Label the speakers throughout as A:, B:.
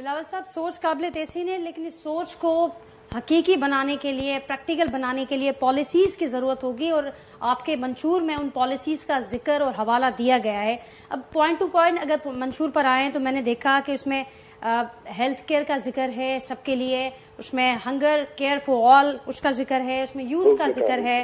A: बिलावल साहब, सोच काबिल तहसीन है, लेकिन इस सोच को हकीकी बनाने के लिए, प्रैक्टिकल बनाने के लिए पॉलिसीज़ की ज़रूरत होगी, और आपके मंशूर में उन पॉलिसीज़ का जिक्र और हवाला दिया गया है। अब पॉइंट टू पॉइंट अगर मंशूर पर आएँ तो मैंने देखा कि उसमें हेल्थ केयर का जिक्र है सबके लिए, उसमें हंगर केयर फॉर ऑल उसका जिक्र है, उसमें यूथ का जिक्र है,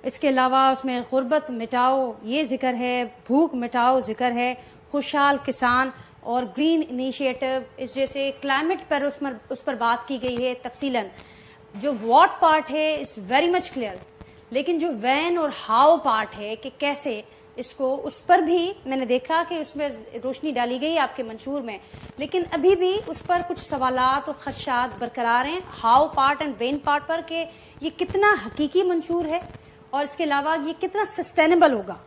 A: इसके अलावा उसमें गुर्बत मिटाओ ये जिक्र है, भूख मिटाओ जिक्र है, खुशहाल किसान और ग्रीन इनिशिएटिव, इस जैसे क्लाइमेट पर उस पर बात की गई है तफसीलन। जो व्हाट पार्ट है इज वेरी मच क्लियर, लेकिन जो व्हेन और हाउ पार्ट है कि कैसे इसको, उस पर भी मैंने देखा कि उसमें रोशनी डाली गई आपके मंशूर में, लेकिन अभी भी उस पर कुछ सवालात और खदशात बरकरार हैं how part and when part पर, कि ये कितना हकीकी मंशूर है और इसके अलावा ये कितना सस्टेनेबल होगा।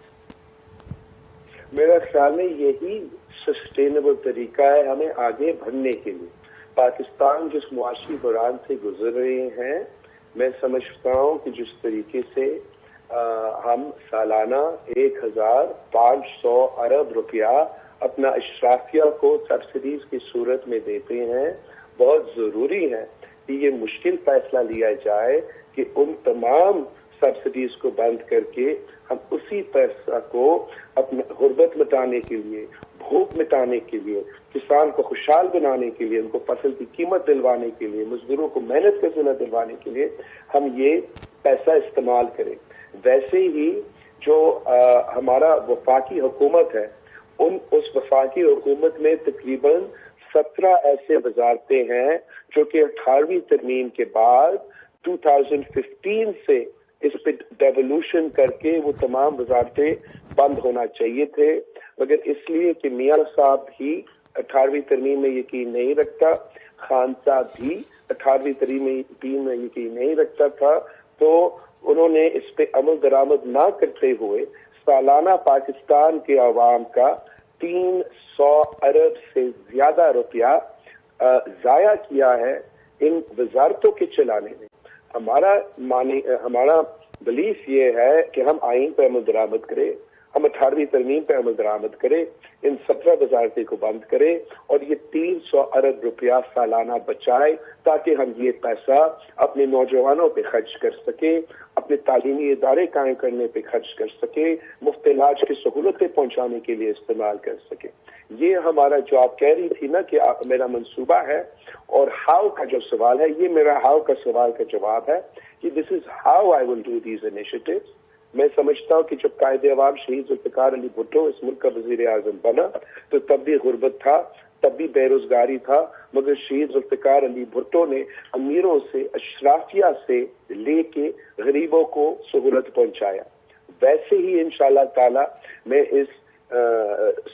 B: मेरा ख्याल में यही सस्टेनेबल तरीका है हमें आगे बढ़ने के लिए। पाकिस्तान जिस मुआशी बहरान से गुजर रहे हैं, मैं समझता हूँ कि जिस तरीके से हम सालाना 1500 अरब रुपया अपना अशराफिया को सब्सिडीज की सूरत में देते हैं, बहुत जरूरी है कि ये मुश्किल फैसला लिया जाए कि उन तमाम सब्सिडीज को बंद करके हम उसी पैसा को अपने गुर्बत मिटाने के लिए, भूख मिटाने के लिए, किसान को खुशहाल बनाने के लिए, उनको फसल की कीमत दिलवाने के लिए, मजदूरों को मेहनत का सिला दिलवाने के लिए हम ये पैसा इस्तेमाल करें। वैसे ही जो हमारा वफाकी हुकूमत है, उस वफाकी हुकूमत में तकरीबन 17 ऐसे वजारतें हैं जो कि 18वीं तरमीम के बाद 2015 से इस पे डेवोल्यूशन करके वो तमाम वजारतें बंद होना चाहिए थे, मगर इसलिए कि मियां साहब भी 18वीं तरमीम में यकीन नहीं रखता, खान साहब भी 18वीं तरमीम में यकीन नहीं रखता था, तो उन्होंने इस पे अमल दरामद ना करते हुए सालाना पाकिस्तान के अवाम का 300 अरब से ज्यादा रुपया जाया किया है इन वजारतों के चलाने में। हमारा बिलीफ ये है कि हम आइन पे अमल दरामद करें, हम 18वीं तरमीम पे अमल दरामद करें, इन 17 वजारतें को बंद करें और ये 300 अरब रुपया सालाना बचाए, ताकि हम ये पैसा अपने नौजवानों पे खर्च कर सके, अपने तालीमी इदारे कायम करने पे खर्च कर सके, मुफ्त इलाज की सहूलतें पहुंचाने के लिए इस्तेमाल कर सके। ये हमारा जो आप कह रही थी ना कि मेरा मंसूबा है, और हाउ का जो सवाल है, ये मेरा हाउ का सवाल का जवाब है कि this is how I will do these initiatives. मैं समझता हूँ कि जब कायदे अवाम शहीद जुल्फ़िकार अली भुट्टो इस मुल्क का वज़ीर आज़म बना तो तब भी गुर्बत था, तब भी बेरोजगारी था, मगर शहीद जुल्फ़िकार अली भुट्टो ने अमीरों से, अशराफिया से लेके गरीबों को सहूलत पहुंचाया। वैसे ही इंशाअल्लाह ताला मैं इस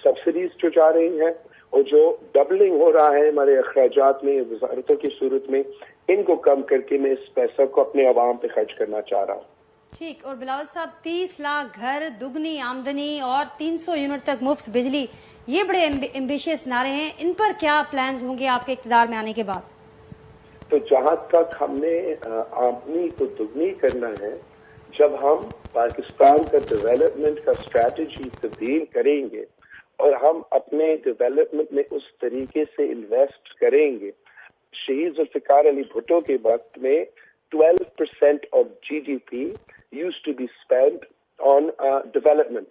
B: सब्सिडीज जो जा रही हैं और जो डबलिंग हो रहा है हमारे अखराजात में वजारतों की सूरत में, इनको कम करके मैं इस पैसा को अपने अवाम पे खर्च करना चाह रहा हूँ।
A: ठीक। और बिलावल साहब, 30 लाख घर, दुगनी आमदनी और 300 यूनिट तक मुफ्त बिजली, ये बड़े एम्बिशियस नारे हैं, इन पर क्या प्लान्स होंगे आपके इक़्तिदार में आने के बाद?
B: तो जहां तक हमने आमदनी को दुगनी करना है, जब हम पाकिस्तान का डेवलपमेंट का स्ट्रैटेजी तब्दील करेंगे और हम अपने डेवलपमेंट में उस तरीके से इन्वेस्ट करेंगे, शहीद जुल्फ़िकार अली भुट्टो के वक्त में 12% of GDP used to be spent on development,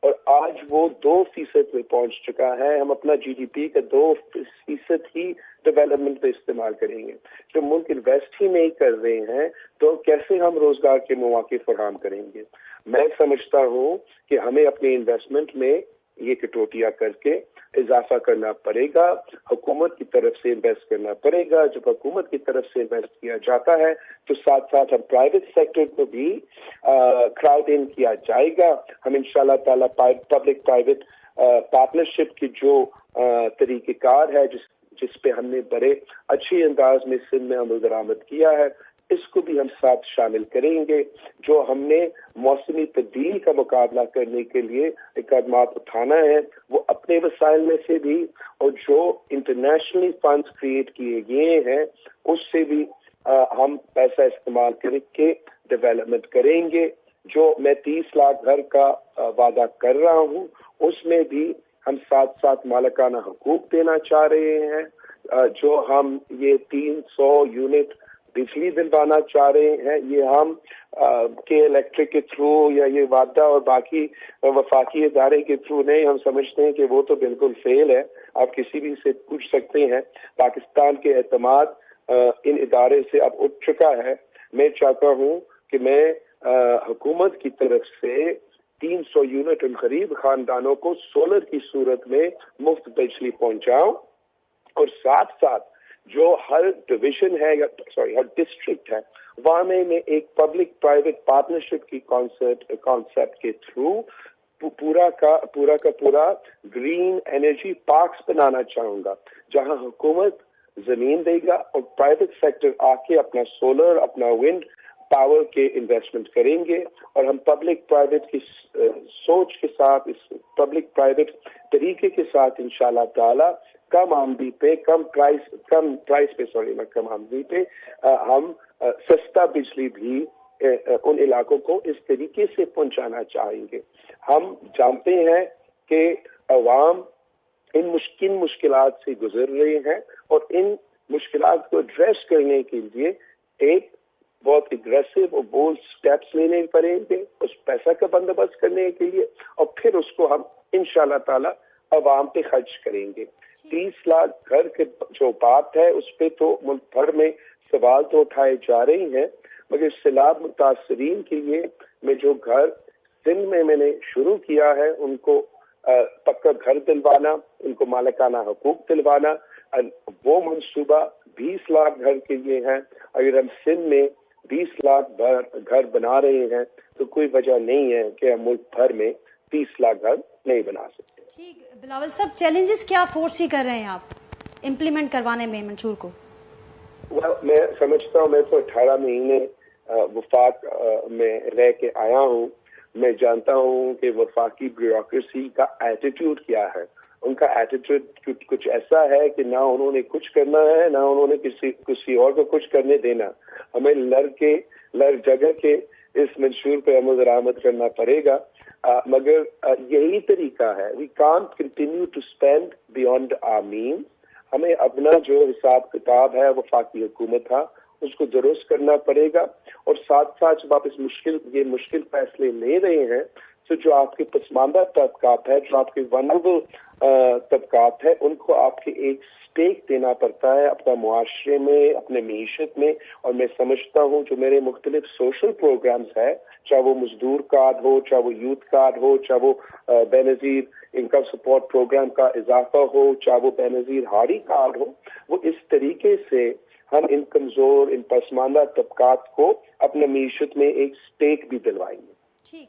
B: और आज वो 2% पे पहुंच चुका है। हम अपना GDP का 2% ही डेवलपमेंट पे इस्तेमाल करेंगे। जो मुल्क इन्वेस्ट ही नहीं कर रहे हैं तो कैसे हम रोजगार के मौके फराहम करेंगे? मैं समझता हूँ कि हमें अपने इन्वेस्टमेंट में ये कटौतियां करके इजाफा करना पड़ेगा, हुकूमत की तरफ से इन्वेस्ट करना पड़ेगा। जब हुकूमत की तरफ से इन्वेस्ट किया जाता है तो साथ साथ हम प्राइवेट सेक्टर को भी क्राउड इन किया जाएगा। हम इंशाल्लाह ताला पब्लिक प्राइवेट पार्टनरशिप की जो तरीक़ेकार है जिस पे हमने बड़े अच्छे अंदाज में सिंध में अमल दरामद किया है, इसको भी हम साथ शामिल करेंगे। जो हमने मौसमी तब्दीली का मुकाबला करने के लिए इक़दामात उठाना है, वो अपने वसाइल में से भी और जो इंटरनेशनली फंड्स क्रिएट किए गए हैं उससे भी हम पैसा इस्तेमाल करके डेवलपमेंट करेंगे। जो मैं 30 लाख घर का वादा कर रहा हूँ, उसमें भी हम साथ साथ मालिकाना हकूक देना चाह रहे हैं, جو ہم یہ 300 یونٹ بجلی دلوانا چاہ رہے ہیں، یہ ہم کے الیکٹرک کے تھرو یا یہ وعدہ اور باقی وفاقی ادارے کے تھرو نہیں. ہم سمجھتے ہیں کہ وہ تو بالکل فیل ہے. آپ کسی بھی سے پوچھ سکتے ہیں. پاکستان کے اعتماد ان ادارے سے اب اٹھ چکا ہے. میں چاہتا ہوں کہ میں حکومت کی طرف سے 300 یونٹ ان غریب خاندانوں کو سولر کی صورت میں مفت بجلی پہنچاؤں، اور ساتھ ساتھ جو ہر ڈویژن ہے ہر ڈسٹرکٹ ہے وہاں میں ایک پبلک پرائیویٹ پارٹنرشپ کی کانسیپٹ کے تھرو پورا کا پورا گرین انرجی پارکس بنانا چاہوں گا، جہاں حکومت زمین دے گا اور پرائیویٹ سیکٹر آ کے اپنا سولر اپنا ونڈ پاور کے انویسٹمنٹ کریں گے. اور ہم پبلک پرائیویٹ کی سوچ کے ساتھ، اس پبلک پرائیویٹ طریقے کے ساتھ انشاءاللہ تعالی کم آمدنی پہ کم آمدنی پہ ہم سستا بجلی بھی ان علاقوں کو اس طریقے سے پہنچانا چاہیں گے. ہم جانتے ہیں کہ عوام ان مشکلات سے گزر رہے ہیں، اور ان مشکلات کو ایڈریس کرنے کے لیے ایک بہت اگریسو اور بولڈ سٹیپس لینے پڑیں گے اس پیسہ کا بندوبست کرنے کے لیے، اور پھر اس کو ہم انشاءاللہ تعالی عوام پہ خرچ کریں گے. 30 لاکھ گھر کے جو بات ہے اس پہ تو ملک بھر میں سوال تو اٹھائے جا رہے ہیں، مگر سیلاب متاثرین کے لیے میں جو گھر سندھ میں نے شروع کیا ہے ان کو پکا گھر دلوانا، ان کو مالکانہ حقوق دلوانا، وہ منصوبہ 20 لاکھ گھر کے لیے ہے. اگر ہم سندھ میں 20 لاکھ گھر بنا رہے ہیں تو کوئی وجہ نہیں ہے کہ ہم ملک بھر میں 30 لاکھ گھر نہیں بنا سکتے.
A: ٹھیک بلاول صاحب، چیلنجز کیا فورسی کر رہے ہیں آپ امپلیمنٹ کروانے میں منشور کو؟
B: میں سمجھتا ہوں، میں تو 18 مہینے وفاق میں رہ کے آیا ہوں. میں جانتا ہوں کہ وفاقی بیوروکریسی کا ایٹیٹیوڈ کیا ہے. ان کا ایٹیٹیوڈ کچھ ایسا ہے کہ نہ انہوں نے کچھ کرنا ہے نہ انہوں نے کسی اور کو کچھ کرنے دینا. ہمیں لڑ جگہ کے اس منشور پہ عمل درآمد کرنا پڑے گا، مگر یہی طریقہ ہے. We can't continue to spend beyond our means. ہمیں اپنا جو حساب کتاب ہے وفاقی حکومت تھا اس کو درست کرنا پڑے گا، اور ساتھ ساتھ جب آپ یہ مشکل فیصلے لے رہے ہیں تو جو آپ کے پسماندہ طبقات ہے، جو آپ کے ونربل طبقات ہے، ان کو آپ کے ایک اسٹیک دینا پڑتا ہے اپنا معاشرے میں، اپنے معیشت میں. اور میں سمجھتا ہوں جو میرے مختلف سوشل پروگرامز ہیں، چاہے وہ مزدور کارڈ ہو، چاہے وہ یوتھ کارڈ ہو، چاہے وہ بے نظیر انکم سپورٹ پروگرام کا اضافہ ہو، چاہے وہ بے نظیر ہاڑی کارڈ ہو، وہ اس طریقے سے ہم ان کمزور ان پسماندہ طبقات کو اپنے معیشت میں ایک اسٹیک بھی دلوائیں گے.
A: ٹھیک.